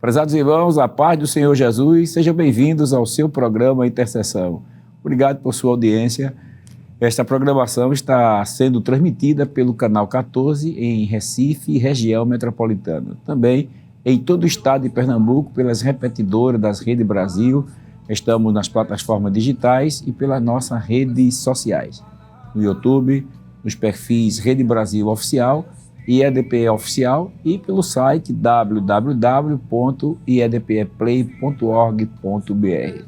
Prezados irmãos, a paz do Senhor Jesus, sejam bem-vindos ao seu programa Intercessão. Obrigado por sua audiência. Esta programação está sendo transmitida pelo Canal 14 em Recife e região metropolitana. Também em todo o estado de Pernambuco, pelas repetidoras das Rede Brasil. Estamos nas plataformas digitais e pelas nossas redes sociais. No YouTube, nos perfis Rede Brasil Oficial e IEDPE Oficial e pelo site www.iedpeplay.org.br.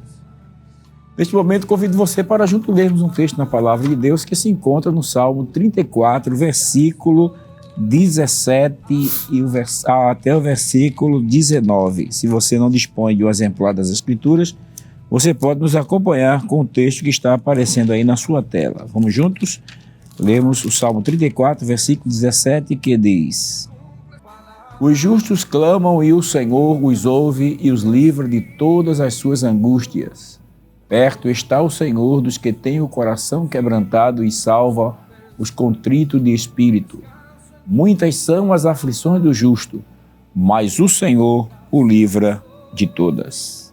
Neste momento, convido você para junto lermos um texto na Palavra de Deus que se encontra no Salmo 34, versículo 17 até o versículo 19. Se você não dispõe de um exemplar das Escrituras, você pode nos acompanhar com o texto que está aparecendo aí na sua tela. Vamos juntos? Lemos o Salmo 34, versículo 17, que diz: Os justos clamam e o Senhor os ouve e os livra de todas as suas angústias. Perto está o Senhor dos que têm o coração quebrantado e salva os contritos de espírito. Muitas são as aflições do justo, mas o Senhor o livra de todas.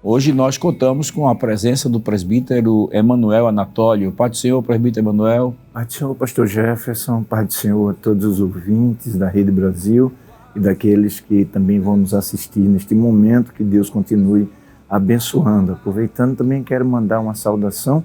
Hoje nós contamos com a presença do presbítero Emanuel Anatólio. Pai do Senhor, presbítero Emanuel. Pai do Senhor, pastor Jefferson. Pai do Senhor a todos os ouvintes da Rede Brasil e daqueles que também vão nos assistir neste momento. Que Deus continue abençoando. Aproveitando, também quero mandar uma saudação,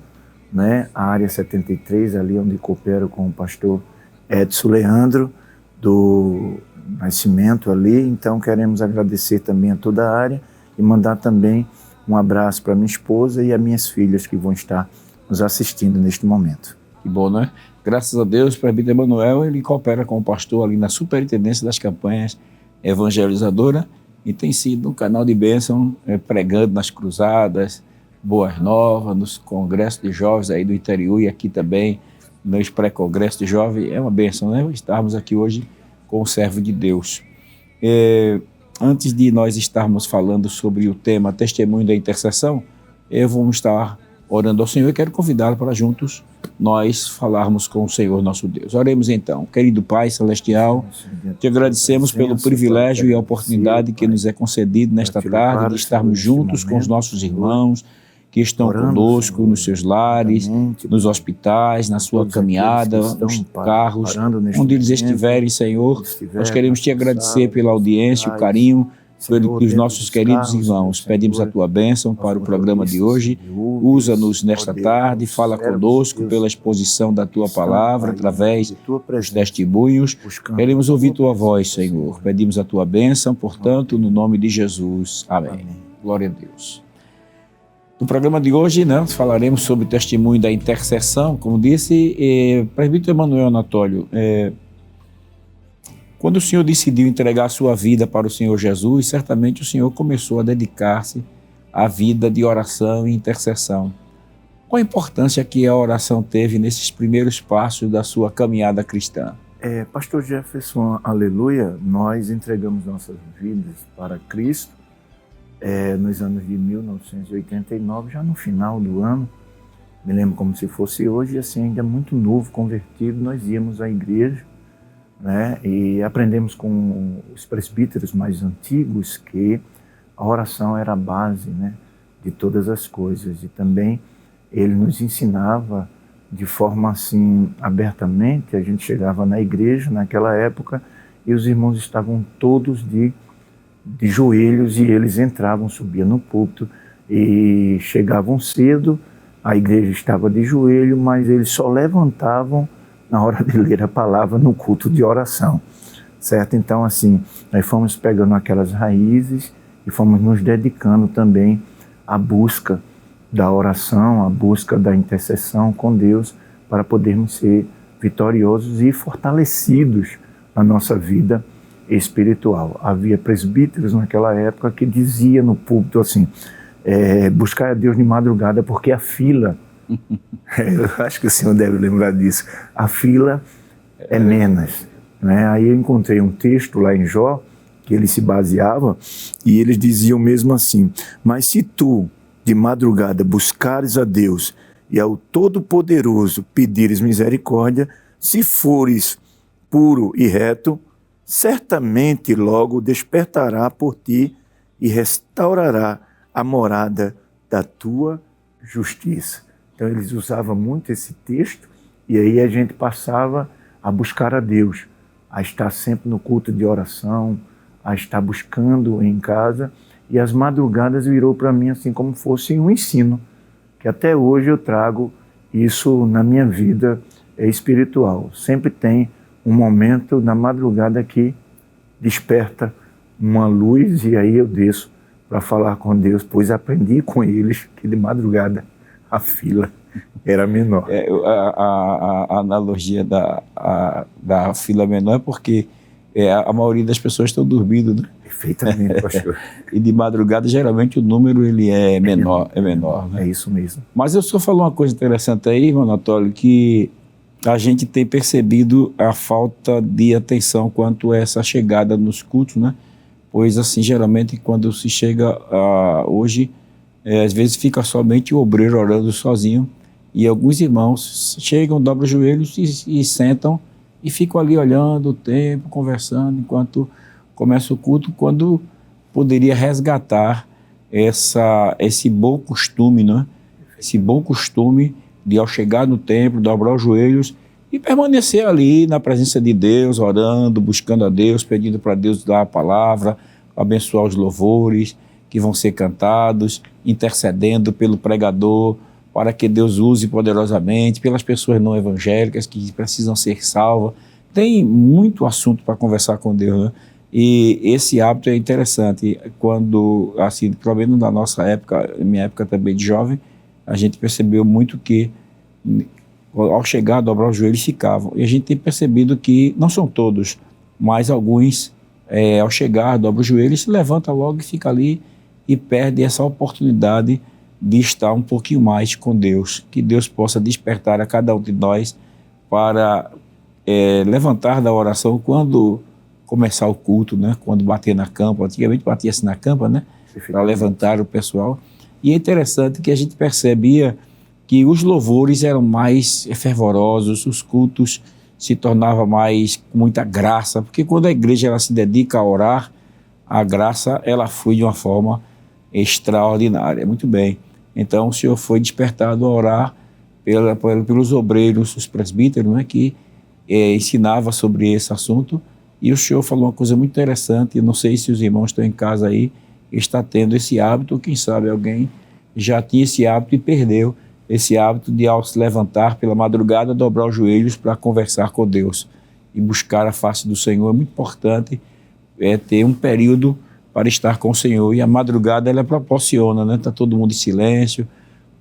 à área 73, ali onde coopero com o pastor Edson Leandro, do Nascimento ali. Então, queremos agradecer também a toda a área e mandar também um abraço para minha esposa e as minhas filhas que vão estar nos assistindo neste momento. Que bom, né? Graças a Deus, o presbítero Emanuel, ele coopera com o pastor ali na superintendência das campanhas evangelizadoras e tem sido um canal de bênção, pregando nas cruzadas, Boas Novas, nos congressos de jovens aí do interior e aqui também, nos pré-congressos de jovens. É uma bênção, né? Estarmos aqui hoje com o servo de Deus. Antes de nós estarmos falando sobre o tema Testemunho da Intercessão, vamos estar orando ao Senhor e quero convidá-lo para juntos nós falarmos com o Senhor nosso Deus. Oremos então. Querido Pai Celestial, te agradecemos pelo privilégio e a oportunidade que nos é concedido nesta tarde de estarmos juntos com os nossos irmãos que estão conosco nos seus lares, nos hospitais, na sua caminhada, nos carros, onde eles estiverem, Senhor. Nós queremos te agradecer pela audiência, o carinho dos nossos queridos irmãos. Pedimos a tua bênção para o programa de hoje. Usa-nos nesta tarde, fala conosco pela exposição da tua palavra, através dos testemunhos. Queremos ouvir tua voz, Senhor. Pedimos a tua bênção, portanto, no nome de Jesus. Amém. Glória a Deus. No programa de hoje, falaremos sobre o testemunho da intercessão. Como disse, presbítero Emanuel Anatólio, quando o Senhor decidiu entregar a sua vida para o Senhor Jesus, certamente o Senhor começou a dedicar-se à vida de oração e intercessão. Qual a importância que a oração teve nesses primeiros passos da sua caminhada cristã? Pastor Jefferson, aleluia, nós entregamos nossas vidas para Cristo nos anos de 1989, já no final do ano. Me lembro como se fosse hoje, assim, ainda muito novo, convertido. Nós íamos à igreja, e aprendemos com os presbíteros mais antigos que a oração era a base, de todas as coisas. E também ele nos ensinava de forma assim, abertamente. A gente chegava na igreja naquela época e os irmãos estavam todos de joelhos e eles entravam, subiam no púlpito e chegavam cedo. A igreja estava de joelho, mas eles só levantavam na hora de ler a palavra no culto de oração, certo? Então, assim, nós fomos pegando aquelas raízes e fomos nos dedicando também à busca da oração, à busca da intercessão com Deus, para podermos ser vitoriosos e fortalecidos na nossa vida espiritual. Havia presbíteros naquela época que dizia no púlpito assim, buscar a Deus de madrugada porque a fila, eu acho que o senhor deve lembrar disso, a fila é menos. Aí eu encontrei um texto lá em Jó, que ele se baseava, e eles diziam mesmo assim, mas se tu de madrugada buscares a Deus e ao Todo-Poderoso pedires misericórdia, se fores puro e reto, certamente logo despertará por ti e restaurará a morada da tua justiça. Então eles usavam muito esse texto e aí a gente passava a buscar a Deus, a estar sempre no culto de oração, a estar buscando em casa, e as madrugadas virou para mim assim como fosse um ensino, que até hoje eu trago isso na minha vida espiritual. Sempre tem um momento na madrugada que desperta uma luz e aí eu desço para falar com Deus, pois aprendi com eles que de madrugada a fila era menor. A analogia da fila menor é porque a maioria das pessoas estão dormindo, né? Perfeitamente, pastor. E de madrugada, geralmente, o número ele é menor. Né? É isso mesmo. Mas eu só falou uma coisa interessante aí, irmão Anatólio, que a gente tem percebido a falta de atenção quanto a essa chegada nos cultos, né? Pois, assim, geralmente, quando se chega hoje, às vezes fica somente o obreiro orando sozinho, e alguns irmãos chegam, dobram os joelhos e sentam e ficam ali olhando o tempo, conversando, enquanto começa o culto, quando poderia resgatar esse bom costume, né? Esse bom costume de, ao chegar no templo, dobrar os joelhos e permanecer ali na presença de Deus, orando, buscando a Deus, pedindo para Deus dar a palavra, abençoar os louvores que vão ser cantados, intercedendo pelo pregador, para que Deus use poderosamente, pelas pessoas não evangélicas que precisam ser salvas. Tem muito assunto para conversar com Deus, né? E esse hábito é interessante. Quando, assim, pelo menos na nossa época, minha época também de jovem, a gente percebeu muito que, ao chegar, dobrar os joelhos, ficavam. E a gente tem percebido que, não são todos, mas alguns, ao chegar, dobram os joelhos, se levanta logo e fica ali e perde essa oportunidade de estar um pouquinho mais com Deus. Que Deus possa despertar a cada um de nós para levantar da oração quando começar o culto, né? Quando bater na campa. Antigamente batia-se na campa, né? Para levantar o pessoal. E é interessante que a gente percebia que os louvores eram mais fervorosos, os cultos se tornavam mais com muita graça, porque quando a igreja ela se dedica a orar, a graça ela flui de uma forma extraordinária. Muito bem. Então o Senhor foi despertado a orar pelos obreiros, os presbíteros, né, que ensinava sobre esse assunto, e o Senhor falou uma coisa muito interessante. Eu não sei se os irmãos estão em casa aí, está tendo esse hábito, ou quem sabe alguém já tinha esse hábito e perdeu esse hábito de, ao se levantar pela madrugada, dobrar os joelhos para conversar com Deus e buscar a face do Senhor. É muito importante ter um período para estar com o Senhor, e a madrugada ela proporciona, né? Está todo mundo em silêncio,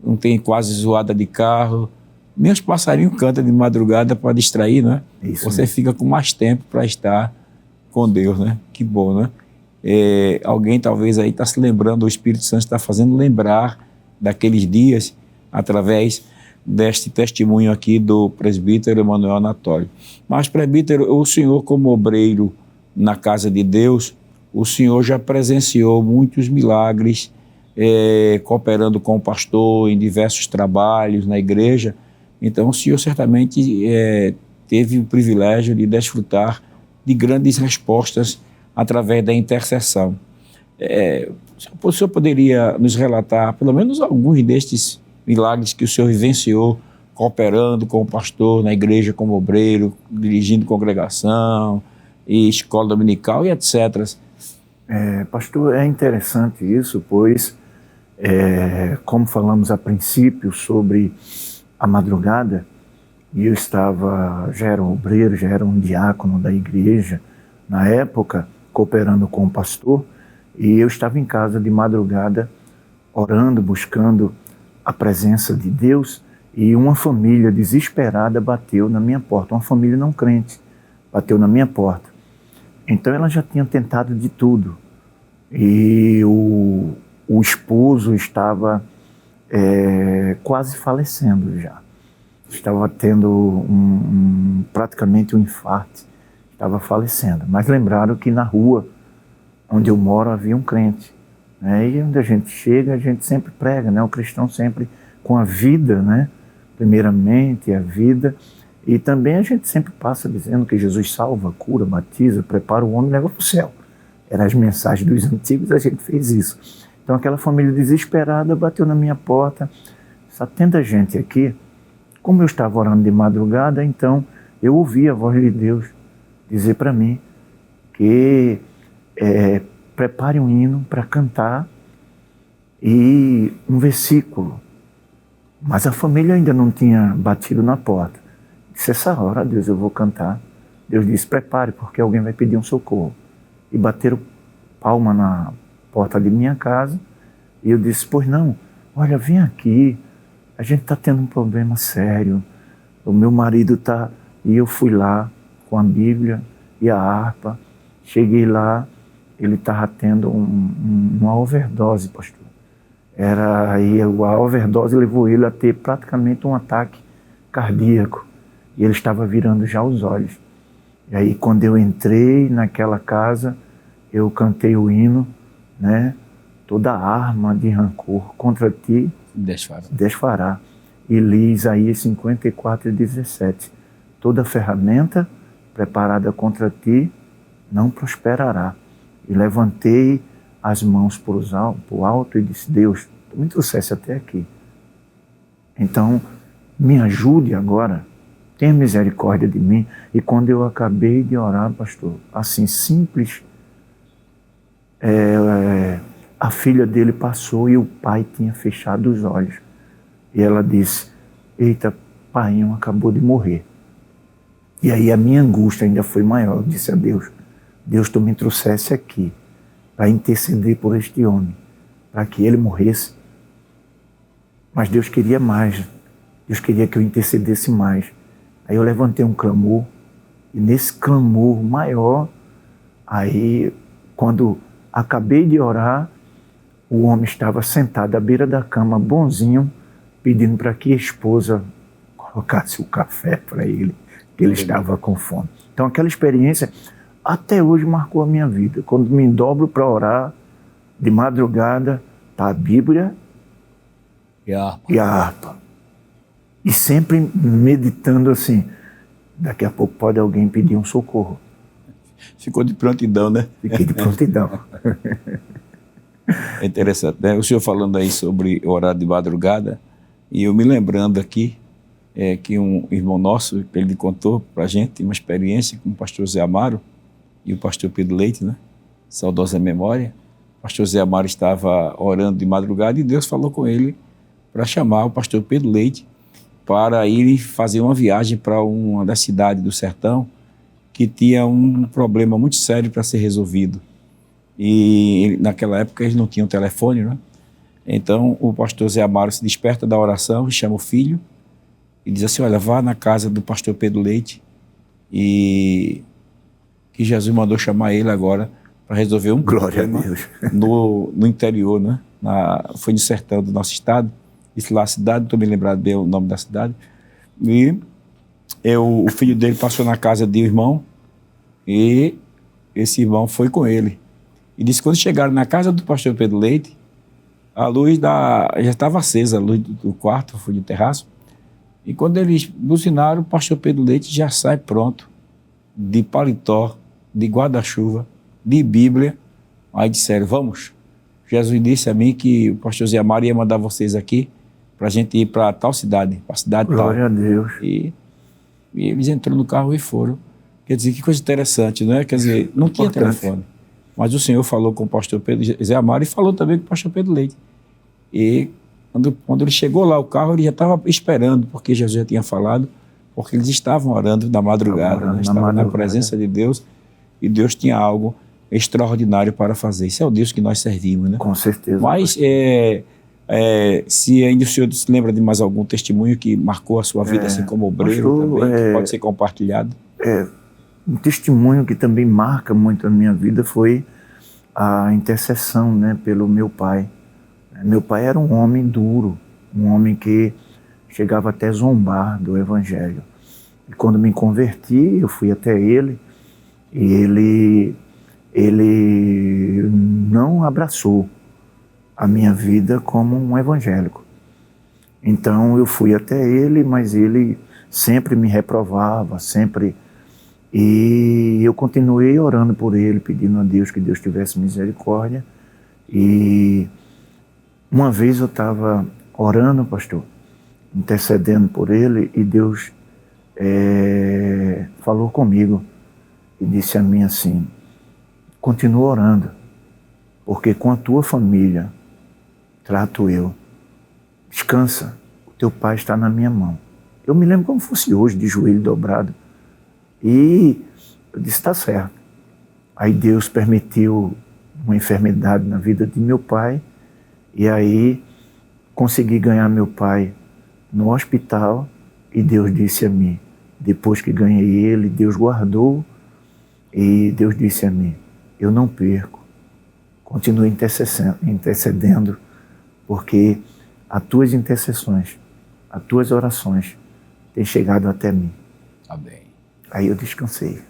não tem quase zoada de carro, nem os passarinhos cantam de madrugada para distrair, né? Isso você mesmo. Fica com mais tempo para estar com Deus, né? Que bom, né? Alguém talvez aí está se lembrando, o Espírito Santo está fazendo lembrar daqueles dias através deste testemunho aqui do presbítero Emanuel Anatólio. Mas, presbítero, o senhor como obreiro na casa de Deus, o senhor já presenciou muitos milagres, cooperando com o pastor em diversos trabalhos na igreja. Então o senhor certamente teve o privilégio de desfrutar de grandes respostas através da intercessão. O senhor poderia nos relatar pelo menos alguns destes milagres que o senhor vivenciou cooperando com o pastor na igreja como obreiro, dirigindo congregação e escola dominical e etc. Pastor, é interessante isso, pois como falamos a princípio sobre a madrugada, e eu já era um obreiro, já era um diácono da igreja na época, cooperando com o pastor, e eu estava em casa de madrugada orando, buscando a presença de Deus, e uma família desesperada bateu na minha porta, uma família não crente, bateu na minha porta. Então ela já tinha tentado de tudo, e o esposo estava quase falecendo já, estava tendo praticamente um infarto, estava falecendo, mas lembraram que na rua onde eu moro havia um crente, né? E onde a gente chega, a gente sempre prega, né? O cristão sempre com a vida, né? Primeiramente a vida, E também a gente sempre passa dizendo que Jesus salva, cura, batiza, prepara o homem e leva para o céu. Eram as mensagens dos antigos, a gente fez isso. Então aquela família desesperada bateu na minha porta. Só tanta gente aqui. Como eu estava orando de madrugada, então eu ouvi a voz de Deus dizer para mim que prepare um hino para cantar e um versículo. Mas a família ainda não tinha batido na porta. Disse, essa hora, Deus, eu vou cantar. Deus disse, prepare, porque alguém vai pedir um socorro. E bateram palma na porta de minha casa. E eu disse, pois não, olha, vem aqui. A gente está tendo um problema sério. O meu marido está... E eu fui lá com a Bíblia e a harpa. Cheguei lá, ele estava tendo uma overdose, pastor. Aí a overdose levou ele a ter praticamente um ataque cardíaco. E ele estava virando já os olhos. E aí quando eu entrei naquela casa, eu cantei o hino, né? Toda arma de rancor contra ti desfará. E li Isaías 54:17. Toda ferramenta preparada contra ti não prosperará. E levantei as mãos para o alto e disse, Deus, tu me trouxesse até aqui. Então, me ajude agora, tenha misericórdia de mim. E quando eu acabei de orar, pastor, assim simples, a filha dele passou e o pai tinha fechado os olhos. E ela disse, eita, painho acabou de morrer. E aí a minha angústia ainda foi maior. Eu disse a Deus, Deus, tu me trouxesse aqui para interceder por este homem, para que ele morresse. Mas Deus queria mais. Deus queria que eu intercedesse mais. Aí eu levantei um clamor, e nesse clamor maior, aí quando acabei de orar, o homem estava sentado à beira da cama, bonzinho, pedindo para que a esposa colocasse o café para ele, que ele estava com fome. Então aquela experiência até hoje marcou a minha vida. Quando me dobro para orar, de madrugada, está a Bíblia e a harpa. E sempre meditando assim, daqui a pouco pode alguém pedir um socorro. Ficou de prontidão, né? Fiquei de prontidão. É interessante, né? O senhor falando aí sobre horário de madrugada, e eu me lembrando aqui que um irmão nosso, ele contou para a gente uma experiência com o pastor Zé Amaro e o pastor Pedro Leite, né? Saudosa memória. O pastor Zé Amaro estava orando de madrugada e Deus falou com ele para chamar o pastor Pedro Leite para ir fazer uma viagem para uma das cidades do sertão que tinha um problema muito sério para ser resolvido. E naquela época eles não tinham telefone, né? Então o pastor Zé Amaro se desperta da oração, chama o filho e diz assim, olha, vá na casa do pastor Pedro Leite e que Jesus mandou chamar ele agora para resolver um problema no interior, né? Foi no sertão do nosso estado, isso lá a cidade, não estou me lembrando bem o nome da cidade, e o filho dele passou na casa de um irmão e esse irmão foi com ele. E disse que quando chegaram na casa do pastor Pedro Leite, a luz já estava acesa, a luz do quarto, foi de terraço, e quando eles buzinaram, o pastor Pedro Leite já sai pronto, de paletó, de guarda-chuva, de Bíblia. Aí disseram, vamos. Jesus disse a mim que o pastor Zé Amaro ia mandar vocês aqui para a gente ir para tal cidade, para a cidade tal. Glória a Deus. E eles entraram no carro e foram. Quer dizer, que coisa interessante, não é? Quer dizer, não tinha telefone. Mas o Senhor falou com o pastor Pedro Zé Amaro e falou também com o pastor Pedro Leite. E quando ele chegou lá, o carro, ele já estava esperando, porque Jesus já tinha falado, porque eles estavam orando na madrugada, né? Estavam na presença de Deus, e Deus tinha algo extraordinário para fazer. Isso é o Deus que nós servimos, né? Com certeza. Mas se ainda o senhor se lembra de mais algum testemunho que marcou a sua vida, assim como obreiro também, que pode ser compartilhado? Um testemunho que também marca muito a minha vida foi a intercessão, né, pelo meu pai. Meu pai era um homem duro, um homem que chegava até zombar do evangelho. E quando me converti, eu fui até ele, e ele não abraçou a minha vida como um evangélico. Então eu fui até ele, mas ele sempre me reprovava, sempre. E eu continuei orando por ele, pedindo a Deus que Deus tivesse misericórdia. E uma vez eu estava orando, pastor, intercedendo por ele, e Deus falou comigo e disse a mim assim: continua orando, porque com a tua família trato eu. Descansa, o teu pai está na minha mão. Eu me lembro como fosse hoje, de joelho dobrado. E eu disse, está certo. Aí Deus permitiu uma enfermidade na vida de meu pai, e aí consegui ganhar meu pai no hospital, e Deus disse a mim, depois que ganhei ele, Deus guardou, e Deus disse a mim, eu não perco, continue intercedendo, porque as tuas intercessões, as tuas orações têm chegado até mim. Amém. Aí eu descansei.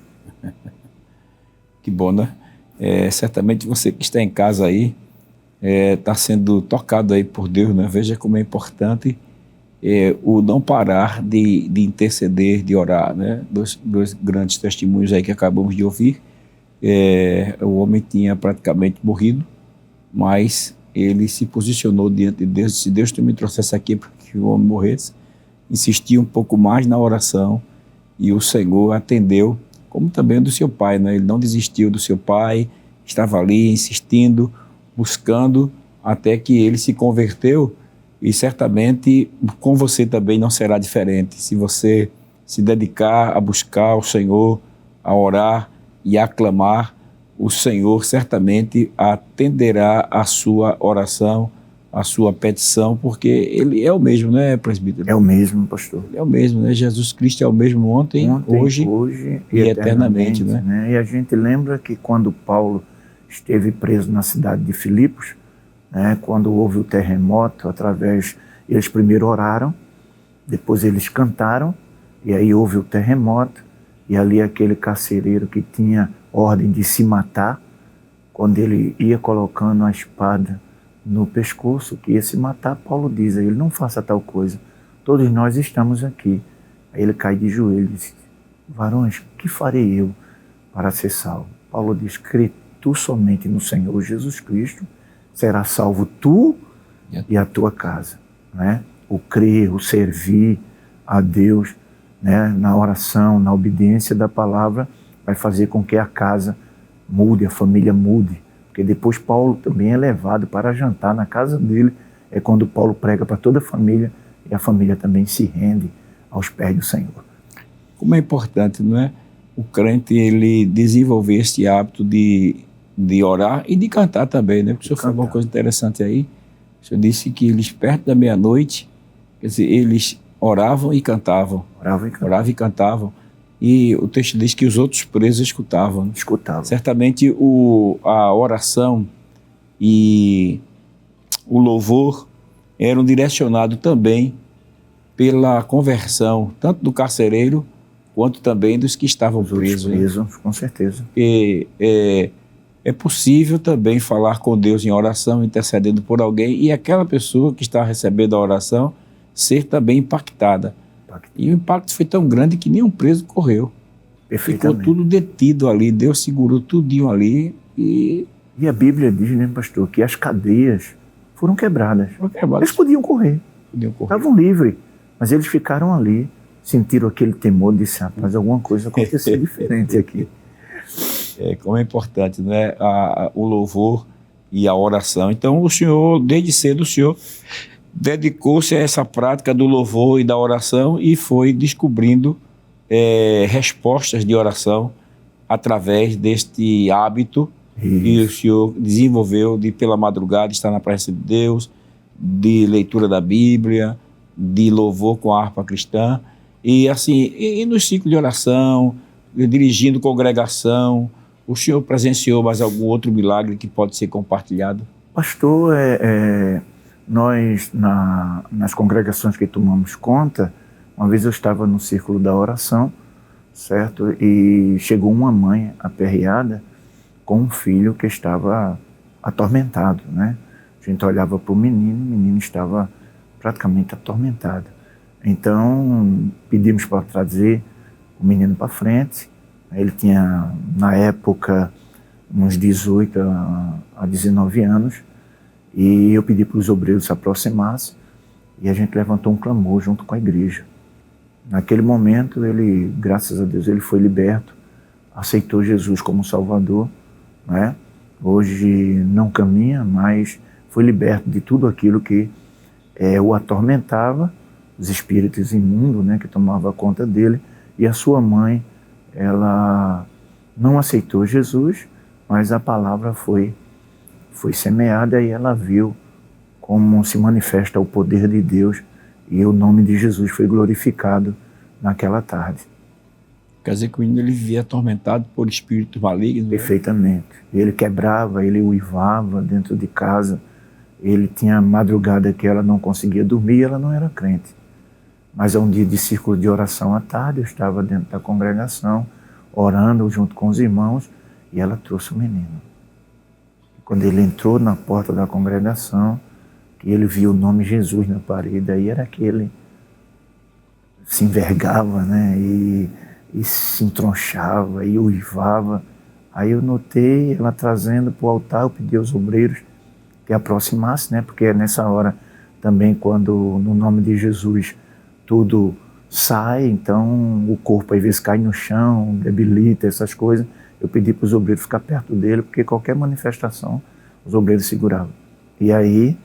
Que bom, né? Certamente você que está em casa aí está sendo tocado aí por Deus, né? Veja como é importante o não parar de interceder, de orar, né? Dois grandes testemunhos aí que acabamos de ouvir. O homem tinha praticamente morrido, mas ele se posicionou diante de Deus. Se Deus me trouxesse aqui para que o homem morresse, insistiu um pouco mais na oração, e o Senhor atendeu, como também do seu pai, né? Ele não desistiu do seu pai, estava ali insistindo, buscando, até que ele se converteu, e certamente com você também não será diferente. Se você se dedicar a buscar o Senhor, a orar e a clamar, o Senhor certamente atenderá a sua oração, a sua petição, porque Ele é o mesmo, né, presbítero? É o mesmo, pastor. Ele é o mesmo, né? Jesus Cristo é o mesmo ontem hoje e eternamente, né? E a gente lembra que quando Paulo esteve preso na cidade de Filipos, né, quando houve o terremoto, eles primeiro oraram, depois eles cantaram, e aí houve o terremoto, e ali aquele carcereiro que tinha ordem de se matar, quando ele ia colocando a espada no pescoço, que ia se matar, Paulo diz a ele, não faça tal coisa, todos nós estamos aqui. Aí ele cai de joelhos e diz, varões, que farei eu para ser salvo? Paulo diz, crê tu somente no Senhor Jesus Cristo, será salvo tu e a tua casa. Né? O crer, o servir a Deus, né, na oração, na obediência da palavra, vai fazer com que a casa mude, a família mude. Porque depois Paulo também é levado para jantar na casa dele, é quando Paulo prega para toda a família, e a família também se rende aos pés do Senhor. Como é importante, não é? O crente, ele desenvolver esse hábito de orar e de cantar também, né? Porque o senhor falou uma coisa interessante aí. O senhor disse que eles, perto da meia-noite, quer dizer, eles oravam e cantavam. Oravam e cantavam. E o texto diz que os outros presos escutavam. Né? Escutavam. Certamente a oração e o louvor eram direcionados também pela conversão, tanto do carcereiro quanto também dos que estavam presos. Presos, com certeza. E é possível também falar com Deus em oração, intercedendo por alguém, e aquela pessoa que está recebendo a oração ser também impactada. E o impacto foi tão grande que nenhum preso correu. Ficou tudo detido ali, Deus segurou tudinho ali. E a Bíblia diz, né, pastor, que as cadeias foram quebradas. Eles podiam correr. Estavam livres, mas eles ficaram ali, sentiram aquele temor, disse, rapaz, alguma coisa aconteceu diferente aqui. Como é importante, né, o louvor e a oração. Então, o senhor, desde cedo, o senhor dedicou-se a essa prática do louvor e da oração e foi descobrindo respostas de oração através deste hábito que o senhor desenvolveu de, pela madrugada, estar na presença de Deus, de leitura da Bíblia, de louvor com a harpa cristã, e assim, e no ciclo de oração, dirigindo congregação. O senhor presenciou mais algum outro milagre que pode ser compartilhado? Pastor, nós, nas congregações que tomamos conta, uma vez eu estava no círculo da oração, certo? E chegou uma mãe aperreada com um filho que estava atormentado, né? A gente olhava para o menino estava praticamente atormentado. Então, pedimos para trazer o menino para frente. Ele tinha, na época, uns 18 a 19 anos, e eu pedi para os obreiros se aproximassem, e a gente levantou um clamor junto com a igreja. Naquele momento, ele, graças a Deus, ele foi liberto, aceitou Jesus como Salvador, né? Hoje não caminha, mas foi liberto de tudo aquilo que o atormentava, os espíritos imundos, né, que tomavam conta dele, e a sua mãe, ela não aceitou Jesus, mas a palavra foi semeada e ela viu como se manifesta o poder de Deus e o nome de Jesus foi glorificado naquela tarde. Quer dizer que o menino ele vivia atormentado por espírito maligno? Perfeitamente. Ele quebrava, ele uivava dentro de casa. Ele tinha madrugada que ela não conseguia dormir, ela não era crente. Mas um dia de círculo de oração à tarde, eu estava dentro da congregação, orando junto com os irmãos, e ela trouxe o menino. Quando ele entrou na porta da congregação, que ele viu o nome Jesus na parede, aí era que ele se envergava, né, e se entronchava, e uivava. Aí eu notei ela trazendo para o altar, eu pedi aos obreiros que aproximassem, né, porque é nessa hora também quando no nome de Jesus tudo sai, então o corpo às vezes cai no chão, debilita, essas coisas. Eu pedi para os obreiros ficar perto dele, porque qualquer manifestação os obreiros seguravam. E aí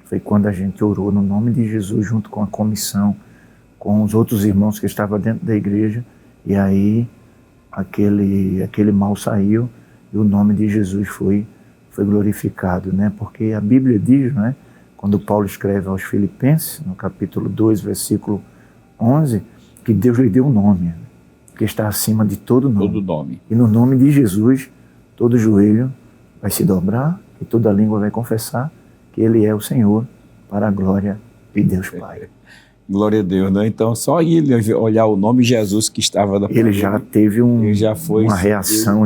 foi quando a gente orou no nome de Jesus junto com a comissão, com os outros irmãos que estavam dentro da igreja, e aí aquele mal saiu e o nome de Jesus foi glorificado, né? Porque a Bíblia diz, né, quando Paulo escreve aos Filipenses, no capítulo 2, versículo 11, que Deus lhe deu um nome, que está acima de todo nome. Todo nome. E no nome de Jesus, todo joelho vai se dobrar e toda língua vai confessar que Ele é o Senhor, para a glória de Deus Pai. Glória a Deus, né? Então, só ele olhar o nome Jesus que estava na ele já teve uma reação,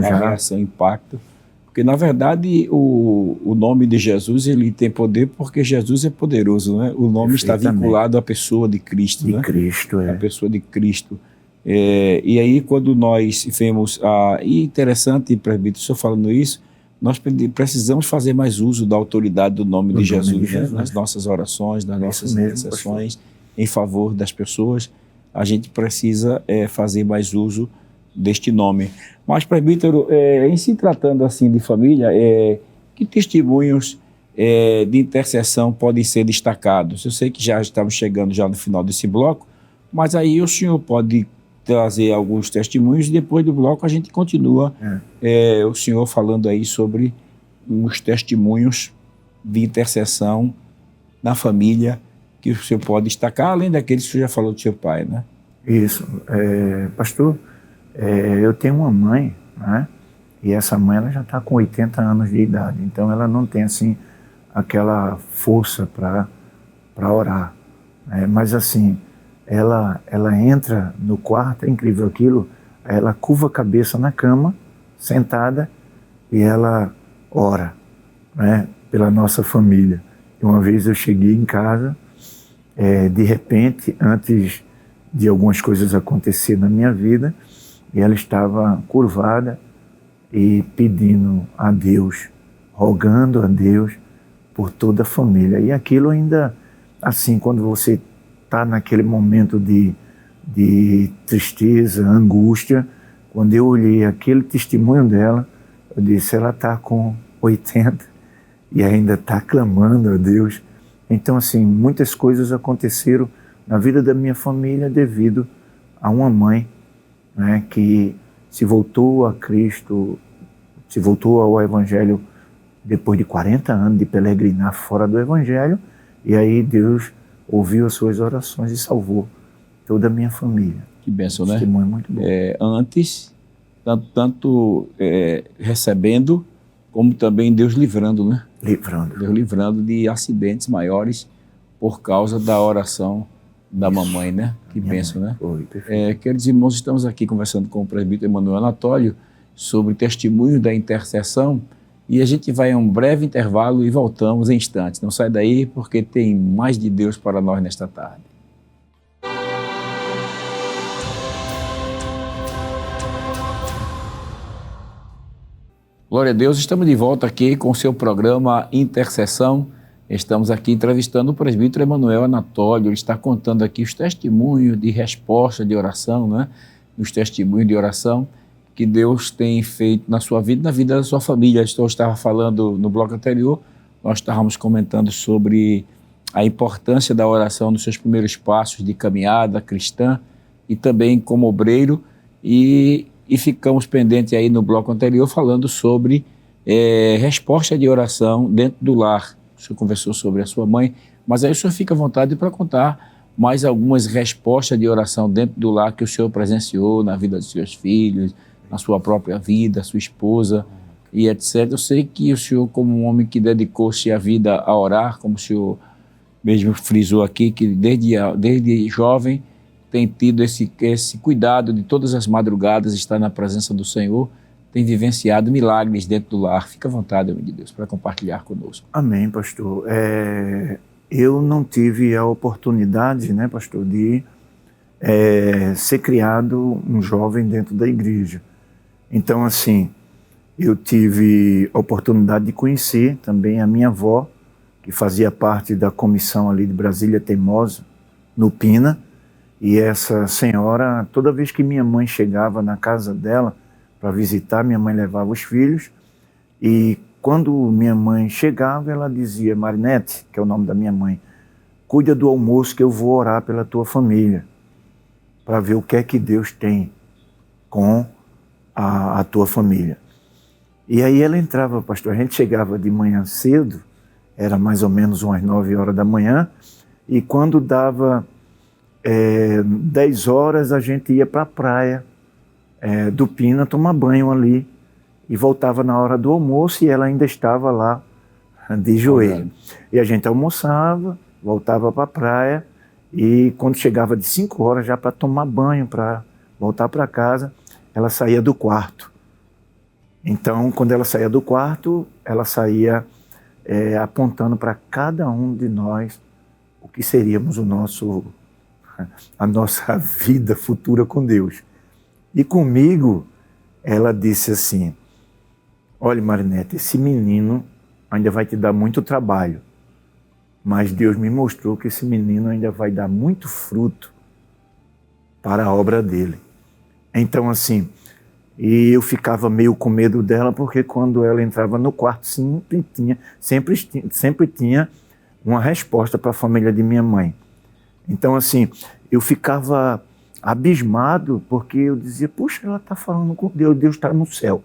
impacto. Porque, na verdade, o nome de Jesus, ele tem poder porque Jesus é poderoso, né? O nome está vinculado à pessoa de Cristo, né? De Cristo, é. A pessoa de Cristo. E aí, quando nós vemos... E interessante, presbítero, o senhor falando isso, nós precisamos fazer mais uso da autoridade do nome de Jesus, né? Nas nossas orações, nas nossas intercessões, em favor das pessoas. A gente precisa fazer mais uso deste nome. Mas, presbítero, em se tratando assim de família, que testemunhos de intercessão podem ser destacados? Eu sei que já estamos chegando já no final desse bloco, mas aí o senhor pode trazer alguns testemunhos e depois do bloco a gente continua o senhor falando aí sobre os testemunhos de intercessão na família que o senhor pode destacar, além daqueles que o senhor já falou do seu pai, né? Isso. Pastor, eu tenho uma mãe, né? E essa mãe ela já está com 80 anos de idade, então ela não tem assim aquela força para orar, né? Mas assim, ela entra no quarto, é incrível aquilo, ela curva a cabeça na cama, sentada, e ela ora, né, pela nossa família. E uma vez eu cheguei em casa, de repente, antes de algumas coisas acontecer na minha vida, e ela estava curvada e pedindo a Deus, rogando a Deus por toda a família. E aquilo ainda, assim, quando você está naquele momento de tristeza, angústia, quando eu olhei aquele testemunho dela, eu disse, ela está com 80 e ainda está clamando a Deus. Então, assim, muitas coisas aconteceram na vida da minha família devido a uma mãe, né, que se voltou a Cristo, se voltou ao Evangelho depois de 40 anos de peregrinar fora do Evangelho, e aí Deus ouviu as suas orações e salvou toda a minha família. Que bênção, né? Testemunho muito bom. Antes, tanto recebendo, como também Deus livrando, né? Deus livrando de acidentes maiores por causa da oração da mamãe, né? Que bênção, né? Queridos irmãos, estamos aqui conversando com o presbítero Emanuel Anatólio sobre o testemunho da intercessão e a gente vai a um breve intervalo e voltamos em instantes. Não sai daí porque tem mais de Deus para nós nesta tarde. Glória a Deus, estamos de volta aqui com o seu programa Intercessão. Estamos aqui entrevistando o presbítero Emanuel Anatólio. Ele está contando aqui os testemunhos de resposta de oração, né? Os testemunhos de oração que Deus tem feito na sua vida, na vida da sua família. Eu estava falando no bloco anterior, nós estávamos comentando sobre a importância da oração nos seus primeiros passos de caminhada cristã e também como obreiro, e ficamos pendentes aí no bloco anterior falando sobre resposta de oração dentro do lar. O senhor conversou sobre a sua mãe, mas aí o senhor fica à vontade para contar mais algumas respostas de oração dentro do lar que o senhor presenciou na vida dos seus filhos, na sua própria vida, sua esposa e etc. Eu sei que o senhor, como um homem que dedicou-se a vida a orar, como o senhor mesmo frisou aqui, que desde jovem tem tido esse cuidado de todas as madrugadas estar na presença do Senhor, tem vivenciado milagres dentro do lar. Fica à vontade, homem de Deus, para compartilhar conosco. Amém, pastor. Eu não tive a oportunidade, né, pastor, de ser criado um jovem dentro da igreja. Então, assim, eu tive a oportunidade de conhecer também a minha avó, que fazia parte da comissão ali de Brasília Teimosa, no Pina. E essa senhora, toda vez que minha mãe chegava na casa dela para visitar, minha mãe levava os filhos. E quando minha mãe chegava, ela dizia: Marinete, que é o nome da minha mãe, cuida do almoço que eu vou orar pela tua família, para ver o que é que Deus tem com a tua família. E aí ela entrava, pastor, a gente chegava de manhã cedo, era mais ou menos umas 9 horas da manhã, e quando dava 10 horas a gente ia para a praia do Pina tomar banho ali e voltava na hora do almoço e ela ainda estava lá de joelho. E a gente almoçava, voltava para a praia e quando chegava de 5 horas já para tomar banho, para voltar para casa, ela saía do quarto. Então, quando ela saía do quarto, ela saía apontando para cada um de nós o que seríamos a nossa vida futura com Deus. E comigo, ela disse assim: olha, Marinete, esse menino ainda vai te dar muito trabalho, mas Deus me mostrou que esse menino ainda vai dar muito fruto para a obra dele. Então, assim, e eu ficava meio com medo dela, porque quando ela entrava no quarto, sempre tinha uma resposta para a família de minha mãe. Então, assim, eu ficava abismado, porque eu dizia: puxa, ela está falando com Deus, Deus está no céu.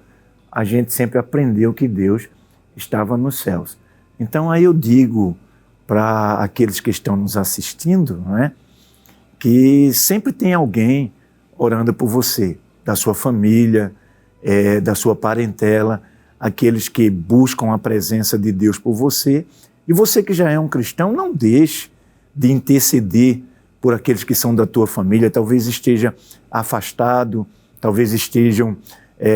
A gente sempre aprendeu que Deus estava nos céus. Então, aí eu digo para aqueles que estão nos assistindo, né, que sempre tem alguém orando por você, da sua família, da sua parentela, aqueles que buscam a presença de Deus por você. E você que já é um cristão, não deixe de interceder por aqueles que são da tua família, talvez esteja afastado, talvez estejam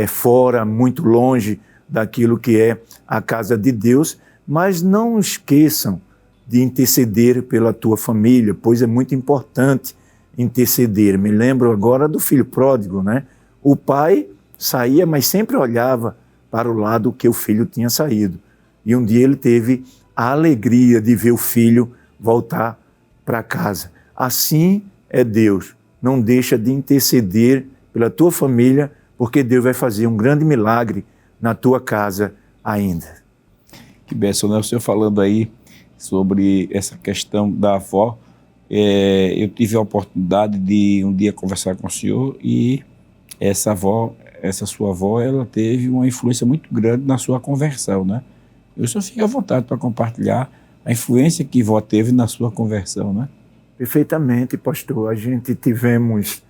fora, muito longe daquilo que é a casa de Deus, mas não esqueçam de interceder pela tua família, pois é muito importante interceder. Me lembro agora do filho pródigo, né? O pai saía, mas sempre olhava para o lado que o filho tinha saído. E um dia ele teve a alegria de ver o filho voltar para casa. Assim é Deus. Não deixa de interceder pela tua família, porque Deus vai fazer um grande milagre na tua casa ainda. Que bênção, né? O senhor falando aí sobre essa questão da avó. Eu tive a oportunidade de um dia conversar com o senhor e essa sua avó, ela teve uma influência muito grande na sua conversão, né? O senhor fica à vontade para compartilhar a influência que a avó teve na sua conversão, né? Perfeitamente, pastor. A gente tivemos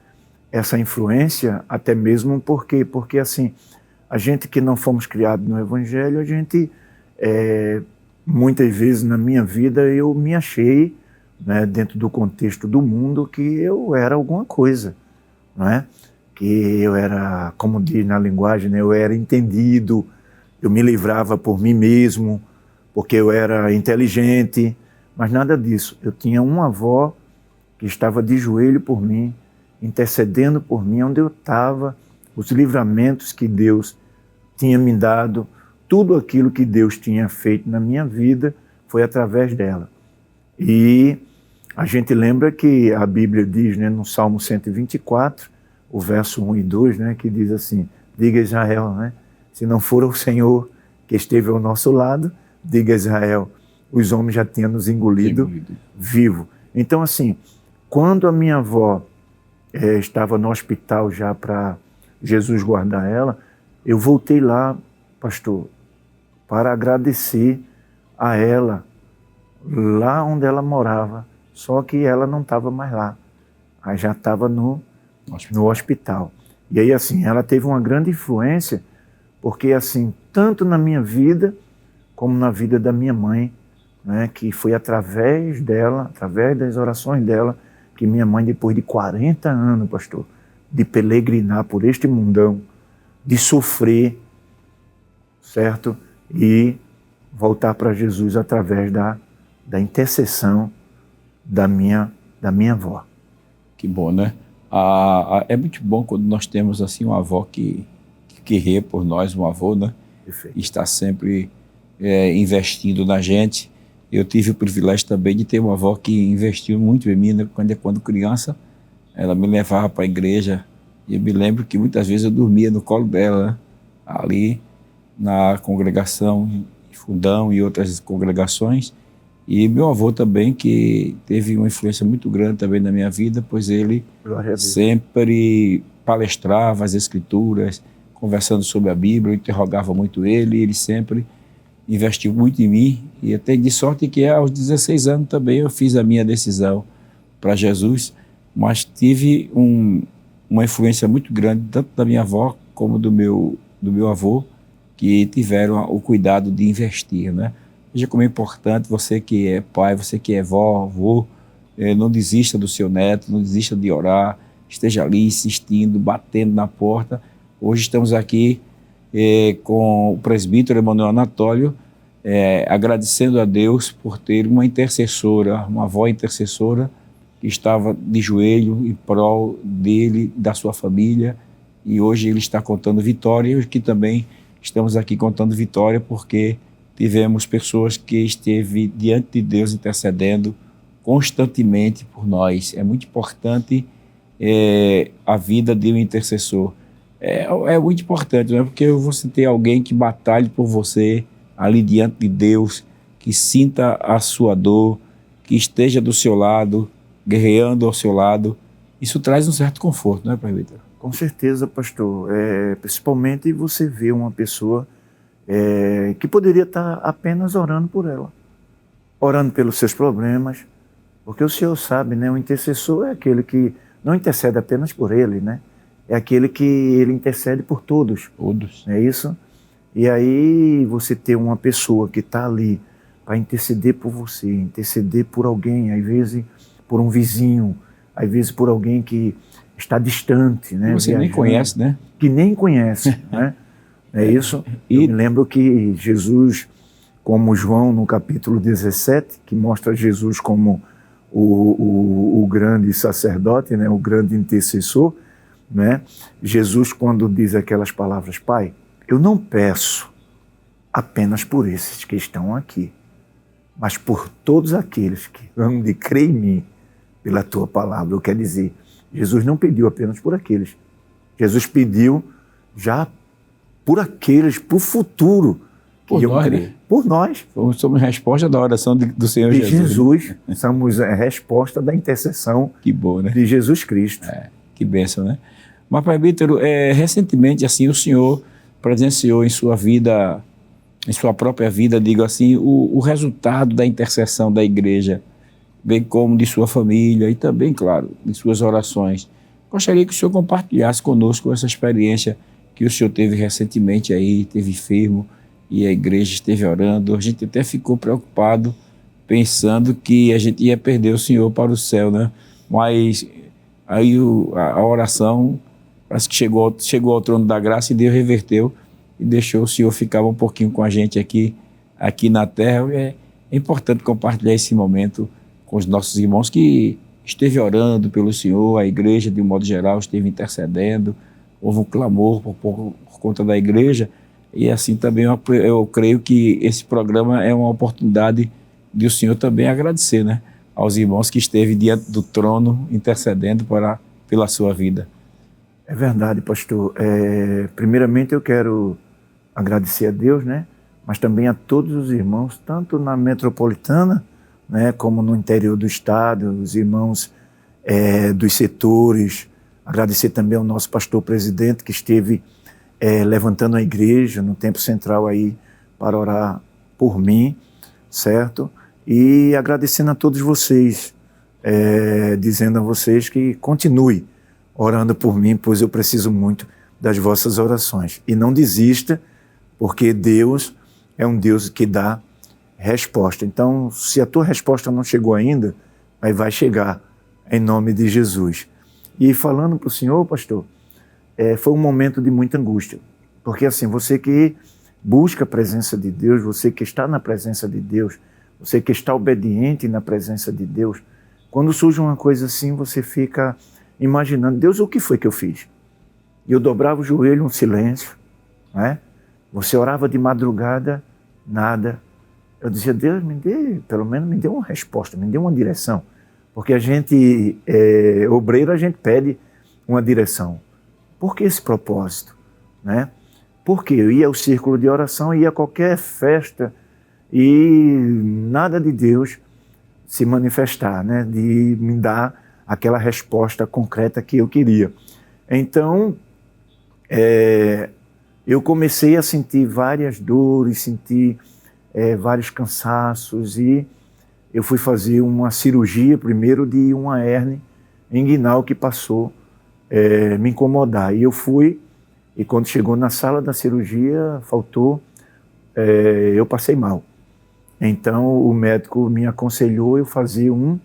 essa influência até mesmo porque assim, a gente que não fomos criados no Evangelho, a gente, muitas vezes na minha vida, eu me achei, né, dentro do contexto do mundo, que eu era alguma coisa, não é? Que eu era, como diz na linguagem, né, eu era entendido, eu me livrava por mim mesmo, porque eu era inteligente, mas nada disso. Eu tinha uma avó que estava de joelho por mim, intercedendo por mim, onde eu estava, os livramentos que Deus tinha me dado, tudo aquilo que Deus tinha feito na minha vida foi através dela. E a gente lembra que a Bíblia diz, né, no Salmo 124, o verso 1 e 2, né, que diz assim, diga Israel, né, se não for o Senhor que esteve ao nosso lado, diga Israel, os homens já tinham nos engolido vivo. Então, assim, quando a minha avó estava no hospital já para Jesus guardar ela, eu voltei lá, pastor, para agradecer a ela, lá onde ela morava, só que ela não estava mais lá, aí já estava no hospital. E aí, assim, ela teve uma grande influência, porque, assim, tanto na minha vida, como na vida da minha mãe, né, que foi através dela, através das orações dela, que minha mãe, depois de 40 anos, pastor, de peregrinar por este mundão, de sofrer, certo? E voltar para Jesus através da intercessão da minha avó. Que bom, né? É muito bom quando nós temos assim uma avó que guerreia por nós, um avô, né? Perfeito. E está sempre investindo na gente. Eu tive o privilégio também de ter uma avó que investiu muito em mim, né? Quando criança, ela me levava para a igreja e eu me lembro que muitas vezes eu dormia no colo dela, né? Ali na congregação Fundão e outras congregações. E meu avô também, que teve uma influência muito grande também na minha vida, pois ele sempre palestrava as escrituras, conversando sobre a Bíblia, eu interrogava muito ele sempre investiu muito em mim, e até de sorte que aos 16 anos também eu fiz a minha decisão para Jesus, mas tive uma influência muito grande, tanto da minha avó como do meu avô, que tiveram o cuidado de investir, né? Veja como é importante, você que é pai, você que é avô, não desista do seu neto, não desista de orar, esteja ali insistindo, batendo na porta. Hoje estamos aqui com o presbítero Emanuel Anatólio, agradecendo a Deus por ter uma intercessora, uma avó intercessora, que estava de joelho em prol dele, da sua família, e hoje ele está contando vitória, e que também estamos aqui contando vitória, porque tivemos pessoas que esteve diante de Deus intercedendo constantemente por nós. É muito importante a vida de um intercessor. É muito importante, não é? Porque você tem alguém que batalhe por você ali diante de Deus, que sinta a sua dor, que esteja do seu lado, guerreando ao seu lado. Isso traz um certo conforto, não é, presbítero? Com certeza, pastor. Principalmente você vê uma pessoa que poderia estar apenas orando por ela, orando pelos seus problemas, porque o Senhor sabe, né? O intercessor é aquele que não intercede apenas por ele, né? É aquele que ele intercede por todos. Todos. Não é isso? E aí você ter uma pessoa que está ali para interceder por você, interceder por alguém, às vezes por um vizinho, às vezes por alguém que está distante, né? Você nem conhece, né? Que nem conhece, né? É isso? Eu me lembro que Jesus, como João no capítulo 17, que mostra Jesus como o grande sacerdote, né? O grande intercessor, né? Jesus, quando diz aquelas palavras, Pai, eu não peço apenas por esses que estão aqui, mas por todos aqueles que hão de crer em mim pela tua palavra. Eu quero dizer, Jesus não pediu apenas por aqueles. Jesus pediu já por aqueles, por o futuro que iam crer. Né? Por nós. Somos resposta da oração do Senhor de Jesus. Somos a resposta da intercessão que bom, né? De Jesus Cristo. Que bênção, né? Mas, presbítero, recentemente, assim, o senhor presenciou em sua vida, em sua própria vida, digo assim, o resultado da intercessão da igreja, bem como de sua família e também, claro, de suas orações. Gostaria que o senhor compartilhasse conosco essa experiência que o senhor teve recentemente aí, teve enfermo e a igreja esteve orando. A gente até ficou preocupado, pensando que a gente ia perder o senhor para o céu, né? Mas aí a oração parece que chegou ao trono da graça e Deus reverteu e deixou o senhor ficar um pouquinho com a gente aqui na terra. É importante compartilhar esse momento com os nossos irmãos que esteve orando pelo senhor, a igreja de um modo geral esteve intercedendo, houve um clamor por conta da igreja, E assim também eu creio que esse programa é uma oportunidade de o senhor também agradecer, né, aos irmãos que esteve diante do trono intercedendo pela sua vida. É verdade, pastor. Primeiramente eu quero agradecer a Deus, né? Mas também a todos os irmãos, tanto na metropolitana, né, como no interior do estado, os irmãos dos setores. Agradecer também ao nosso pastor presidente que esteve levantando a igreja no tempo central aí para orar por mim, certo? E agradecendo a todos vocês, dizendo a vocês que continue orando por mim, pois eu preciso muito das vossas orações. E não desista, porque Deus é um Deus que dá resposta. Então, se a tua resposta não chegou ainda, aí vai chegar, em nome de Jesus. E falando para o senhor, pastor, foi um momento de muita angústia. Porque assim, você que busca a presença de Deus, você que está na presença de Deus, você que está obediente na presença de Deus, quando surge uma coisa assim, você fica imaginando, Deus, o que foi que eu fiz? E eu dobrava o joelho, um silêncio, né? Você orava de madrugada, nada. Eu dizia, Deus, pelo menos me dê uma resposta, me dê uma direção. Porque a gente, obreiro, a gente pede uma direção. Por que esse propósito? Né? Porque eu ia ao círculo de oração, ia a qualquer festa e nada de Deus se manifestar, né? De me dar aquela resposta concreta que eu queria. Então, eu comecei a sentir várias dores, sentir vários cansaços e eu fui fazer uma cirurgia primeiro de uma hérnia inguinal que passou me incomodar. E eu fui, e quando chegou na sala da cirurgia, eu passei mal. Então o médico me aconselhou eu fazer um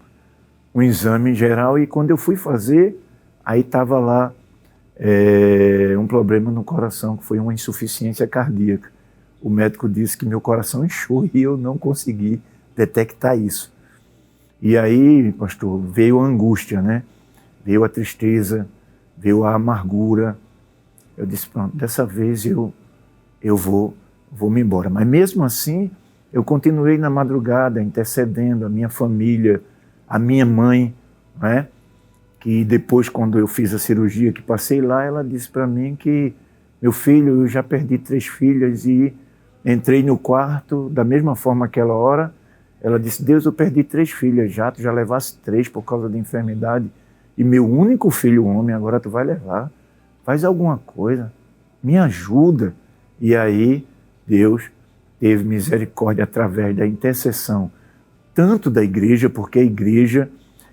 exame geral e quando eu fui fazer, aí estava lá um problema no coração, que foi uma insuficiência cardíaca. O médico disse que meu coração inchou e eu não consegui detectar isso. E aí, pastor, veio a angústia, né? Veio a tristeza, veio a amargura. Eu disse, pronto, dessa vez eu vou me embora. Mas mesmo assim, eu continuei na madrugada intercedendo a minha família, a minha mãe, né? Que depois, quando eu fiz a cirurgia, que passei lá, ela disse para mim que, meu filho, eu já perdi 3 filhas e entrei no quarto, da mesma forma aquela hora, ela disse, Deus, eu perdi 3 filhas já, tu já levaste 3 por causa da enfermidade, e meu único filho homem, agora tu vai levar, faz alguma coisa, me ajuda. E aí, Deus teve misericórdia através da intercessão, tanto da igreja, porque a igreja,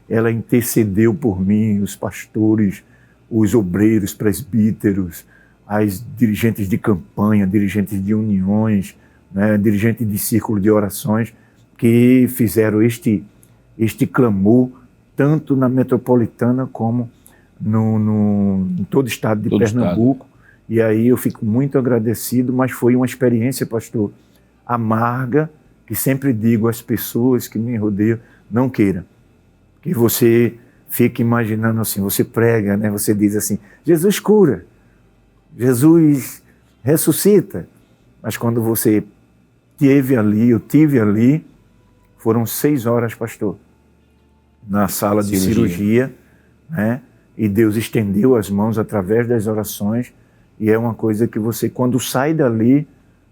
ela intercedeu por mim, os pastores, os obreiros, presbíteros, as dirigentes de campanha, dirigentes de uniões, né, dirigentes de círculo de orações, que fizeram este clamor, tanto na metropolitana como em todo o estado de Pernambuco. E aí eu fico muito agradecido, mas foi uma experiência, pastor, amarga, que sempre digo às pessoas que me rodeiam, não queira. Que você fique imaginando assim, você prega, né? Você diz assim, Jesus cura, Jesus ressuscita. Mas quando você eu tive ali, foram 6 horas, pastor, na sala de cirurgia, né? E Deus estendeu as mãos através das orações, e é uma coisa que você, quando sai dali,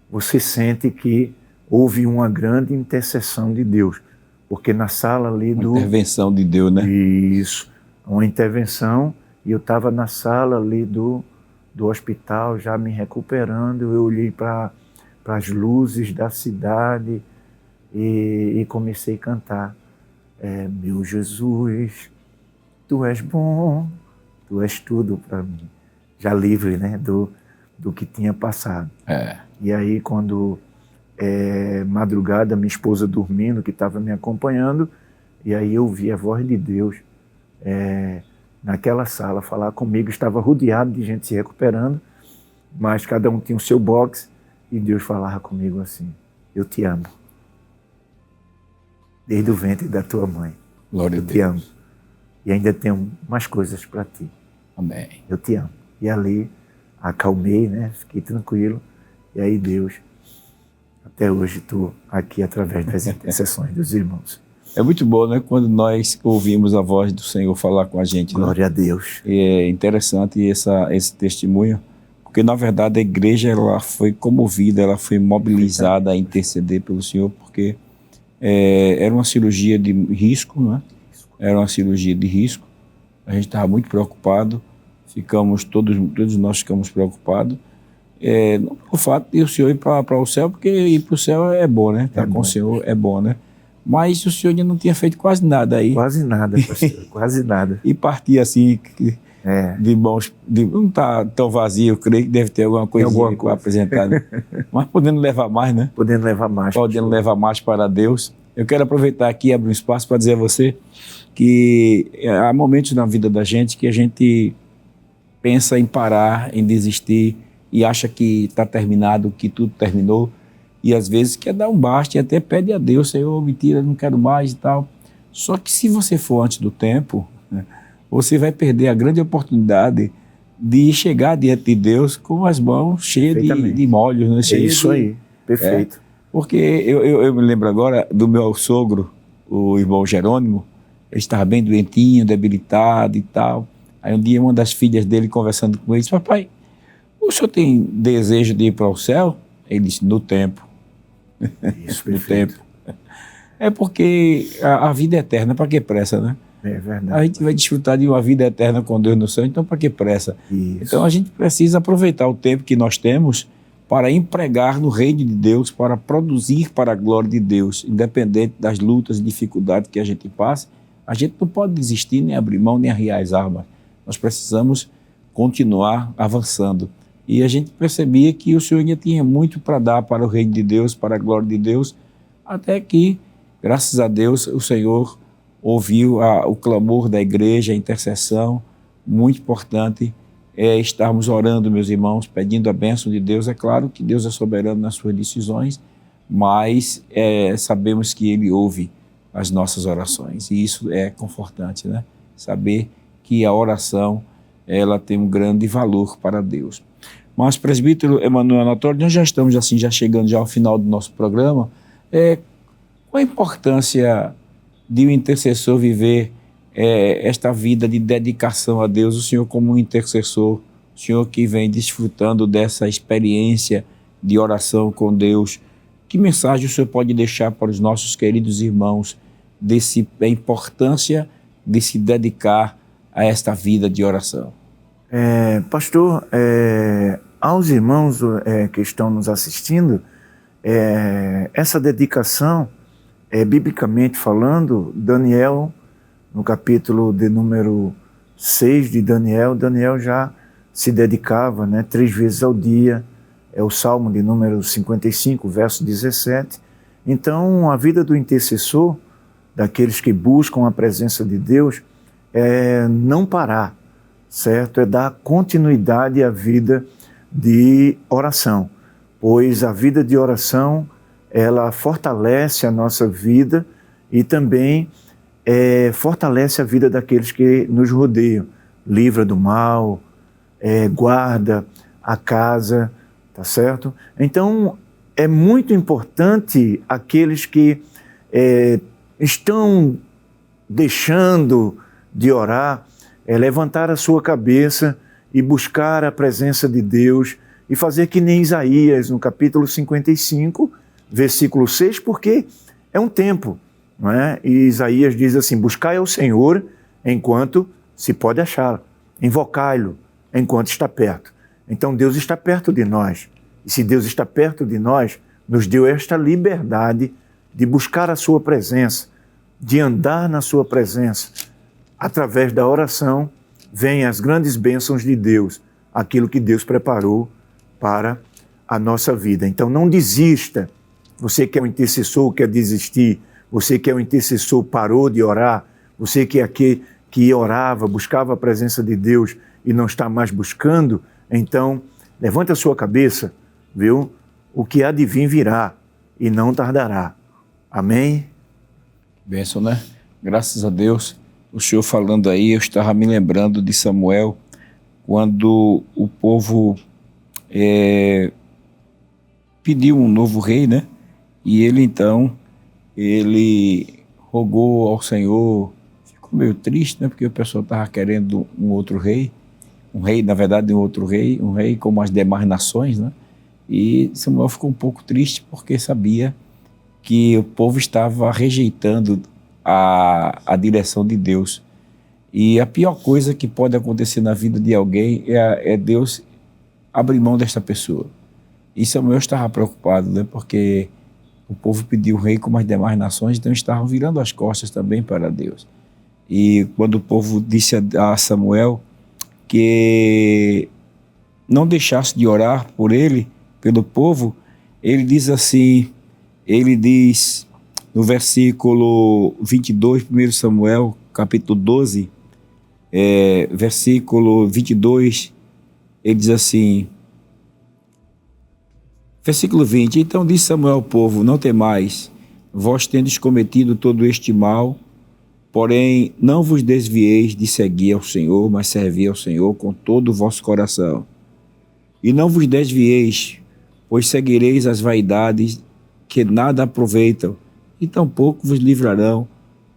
você sente que houve uma grande intercessão de Deus. Porque na sala ali uma intervenção de Deus, né? Isso, uma intervenção, e eu estava na sala ali do hospital, já me recuperando, eu olhei para as luzes da cidade e comecei a cantar. Meu Jesus, Tu és bom, Tu és tudo para mim. Já livre, né, do que tinha passado. E aí, quando madrugada, minha esposa dormindo, que estava me acompanhando, e aí eu vi a voz de Deus naquela sala falar comigo. Estava rodeado de gente se recuperando, mas cada um tinha o seu box, e Deus falava comigo assim, eu te amo. Desde o ventre da tua mãe. Glória a Deus. Eu te amo. E ainda tenho mais coisas para ti. Amém. Eu te amo. E ali acalmei, né? Fiquei tranquilo. E aí Deus, até hoje estou aqui através das intercessões dos irmãos. É muito bom, né? Quando nós ouvimos a voz do Senhor falar com a gente. Glória a Deus. E é interessante esse testemunho, porque na verdade a igreja ela foi comovida, ela foi mobilizada a interceder pelo Senhor, porque era uma cirurgia de risco, né? Era uma cirurgia de risco. A gente estava muito preocupado, todos nós ficamos preocupados. Não pelo fato de o Senhor ir para o céu, porque ir para o céu é bom, né? Estar com o Senhor é bom, né? Mas o Senhor ainda não tinha feito quase nada aí. Quase nada, pastor, quase nada. E partir assim, de mãos, não está tão vazio, eu creio que deve ter alguma coisinha para apresentar. Né? Mas podendo levar mais, né? Podendo levar mais. Podendo levar mais para Deus. Eu quero aproveitar aqui e abrir um espaço para dizer a você que há momentos na vida da gente que a gente pensa em parar, em desistir e acha que está terminado, que tudo terminou. E às vezes quer dar um basta e até pede a Deus, Senhor, me tira, não quero mais e tal. Só que se você for antes do tempo, né, você vai perder a grande oportunidade de chegar diante de Deus com as mãos cheias de molhos. Né, isso aí, perfeito. Porque eu me lembro agora do meu sogro, o irmão Jerônimo. Ele estava bem doentinho, debilitado e tal. Aí um dia uma das filhas dele conversando com ele disse: papai, o senhor tem desejo de ir para o céu? Ele disse: no tempo. Isso, no tempo. É porque a vida é eterna, para que pressa, né? É verdade. A gente vai desfrutar de uma vida eterna com Deus no céu, então para que pressa? Isso. Então a gente precisa aproveitar o tempo que nós temos para empregar no reino de Deus, para produzir para a glória de Deus, independente das lutas e dificuldades que a gente passa. A gente não pode desistir, nem abrir mão, nem arriar as armas. Nós precisamos continuar avançando. E a gente percebia que o Senhor ainda tinha muito para dar para o reino de Deus, para a glória de Deus, até que, graças a Deus, o Senhor ouviu o clamor da igreja, a intercessão. Muito importante estarmos orando, meus irmãos, pedindo a bênção de Deus. É claro que Deus é soberano nas suas decisões, mas sabemos que Ele ouve as nossas orações. E isso é confortante, né? Saber que a oração ela tem um grande valor para Deus. Mas, presbítero Emanuel Anatório, nós já estamos assim, já chegando já ao final do nosso programa. Qual a importância de um intercessor viver esta vida de dedicação a Deus? O senhor como um intercessor, o senhor que vem desfrutando dessa experiência de oração com Deus, que mensagem o senhor pode deixar para os nossos queridos irmãos da importância de se dedicar a esta vida de oração? Pastor, aos irmãos que estão nos assistindo, essa dedicação, biblicamente falando, Daniel, no capítulo de número 6 de Daniel já se dedicava 3 vezes ao dia, é o Salmo de número 55, verso 17. Então, a vida do intercessor, daqueles que buscam a presença de Deus, é não parar, certo? É dar continuidade à vida de oração, pois a vida de oração, ela fortalece a nossa vida e também fortalece a vida daqueles que nos rodeiam, livra do mal, guarda a casa, tá certo? Então, é muito importante aqueles que estão deixando de orar, levantar a sua cabeça e buscar a presença de Deus e fazer que nem Isaías, no capítulo 55, versículo 6, porque é um tempo, não é? E Isaías diz assim: buscai ao Senhor enquanto se pode achá-lo, invocai-lo enquanto está perto. Então Deus está perto de nós, e se Deus está perto de nós, nos deu esta liberdade de buscar a sua presença, de andar na sua presença. Através da oração, vêm as grandes bênçãos de Deus, aquilo que Deus preparou para a nossa vida. Então não desista. Você que é um intercessor, quer desistir, você que é um intercessor, parou de orar, você que orava, buscava a presença de Deus e não está mais buscando, então levante a sua cabeça, viu? O que há de vir virá e não tardará. Amém? Bênção, né? Graças a Deus. O senhor falando aí, eu estava me lembrando de Samuel, quando o povo pediu um novo rei, né? E ele então, ele rogou ao Senhor, ficou meio triste, né? Porque o pessoal estava querendo um outro rei, na verdade, um outro rei, um rei como as demais nações, né? E Samuel ficou um pouco triste porque sabia que o povo estava rejeitando a direção de Deus. E a pior coisa que pode acontecer na vida de alguém é Deus abrir mão desta pessoa. E Samuel estava preocupado, né? Porque o povo pediu o rei como as demais nações, então estavam virando as costas também para Deus. E quando o povo disse a Samuel que não deixasse de orar por ele, pelo povo, ele diz assim, ele diz no versículo 22, 1 Samuel, capítulo 12, versículo 22, ele diz assim, versículo 20, então disse Samuel ao povo, não temais, vós tendes cometido todo este mal, porém não vos desvieis de seguir ao Senhor, mas servi ao Senhor com todo o vosso coração. E não vos desvieis, pois seguireis as vaidades que nada aproveitam, e tampouco vos livrarão,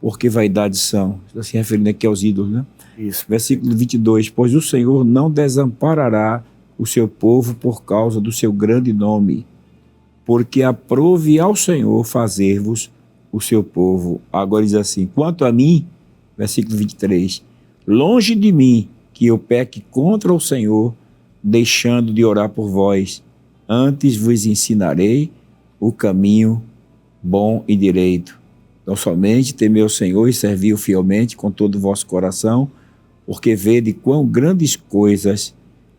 porque vaidades são. Está se referindo aqui aos ídolos, né? Isso. Versículo 22, pois o Senhor não desamparará o seu povo por causa do seu grande nome, porque aprove ao Senhor fazer-vos o seu povo. Agora diz assim, quanto a mim, versículo 23, longe de mim que eu peque contra o Senhor, deixando de orar por vós, antes vos ensinarei o caminho bom e direito. Não somente temei o Senhor e servi-o fielmente com todo o vosso coração, porque vede quão grandes coisas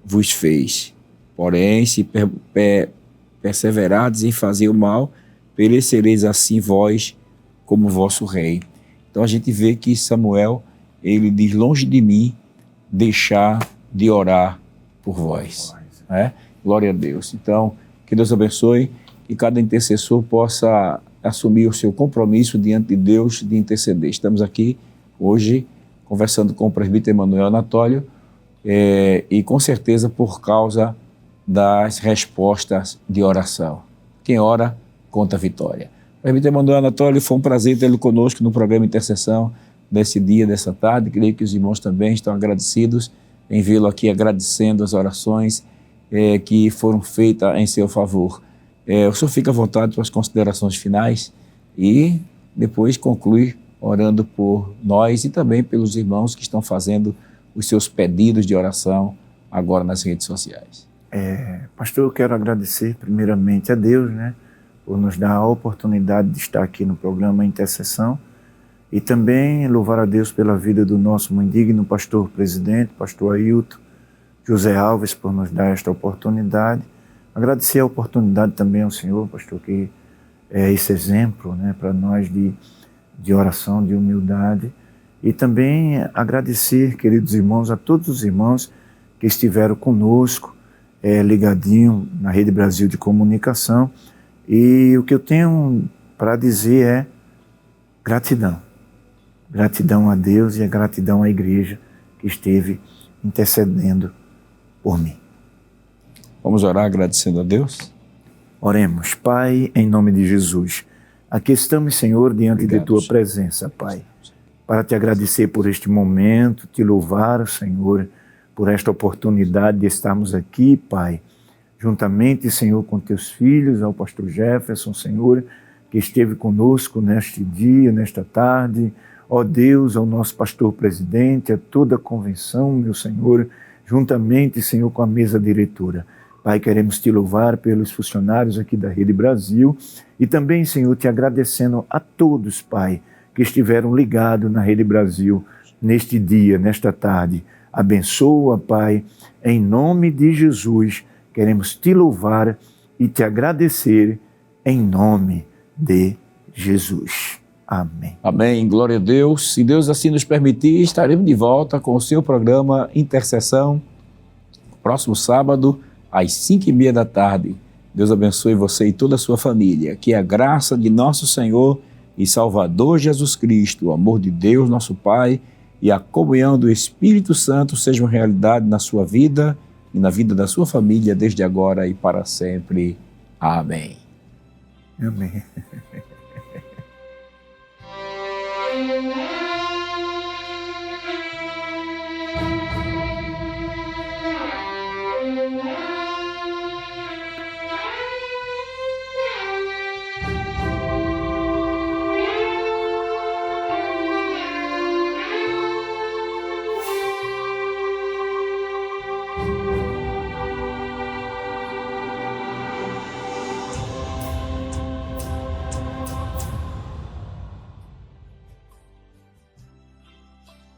vos fez. Porém, se perseverardes em fazer o mal, perecereis assim vós como vosso rei. Então a gente vê que Samuel, ele diz, longe de mim, deixar de orar por vós. Né? Glória a Deus. Então, que Deus abençoe, que cada intercessor possa assumir o seu compromisso diante de Deus de interceder. Estamos aqui hoje conversando com o presbítero Emanuel Anatólio e com certeza por causa das respostas de oração. Quem ora, conta a vitória. Presbítero Emanuel Anatólio, foi um prazer tê-lo conosco no programa Intercessão desse dia, dessa tarde. Creio que os irmãos também estão agradecidos em vê-lo aqui agradecendo as orações que foram feitas em seu favor. O senhor fica à vontade para as considerações finais e depois conclui orando por nós e também pelos irmãos que estão fazendo os seus pedidos de oração agora nas redes sociais. Pastor, eu quero agradecer primeiramente a Deus, né, por nos dar a oportunidade de estar aqui no programa Intercessão e também louvar a Deus pela vida do nosso muito digno pastor presidente, pastor Ailton José Alves, por nos dar esta oportunidade. Agradecer a oportunidade também ao Senhor, pastor, que é esse exemplo, né, para nós de oração, de humildade. E também agradecer, queridos irmãos, a todos os irmãos que estiveram conosco, ligadinho na Rede Brasil de Comunicação. E o que eu tenho para dizer é gratidão. Gratidão a Deus e a gratidão à igreja que esteve intercedendo por mim. Vamos orar agradecendo a Deus? Oremos. Pai, em nome de Jesus, aqui estamos, Senhor, diante de Tua presença, Pai, para Te agradecer por este momento, Te louvar, Senhor, por esta oportunidade de estarmos aqui, Pai, juntamente, Senhor, com Teus filhos, ao pastor Jefferson, Senhor, que esteve conosco neste dia, nesta tarde, ó Deus, ao nosso pastor presidente, a toda a convenção, meu Senhor, juntamente, Senhor, com a mesa diretora. Pai, queremos Te louvar pelos funcionários aqui da Rede Brasil e também, Senhor, Te agradecendo a todos, Pai, que estiveram ligados na Rede Brasil neste dia, nesta tarde. Abençoa, Pai, em nome de Jesus, queremos Te louvar e Te agradecer em nome de Jesus. Amém. Amém. Glória a Deus. Se Deus assim nos permitir, estaremos de volta com o seu programa Intercessão, próximo sábado, às 5h30 da tarde. Deus abençoe você e toda a sua família. Que a graça de nosso Senhor e Salvador Jesus Cristo, o amor de Deus, nosso Pai, e a comunhão do Espírito Santo sejam realidade na sua vida e na vida da sua família, desde agora e para sempre. Amém. Amém.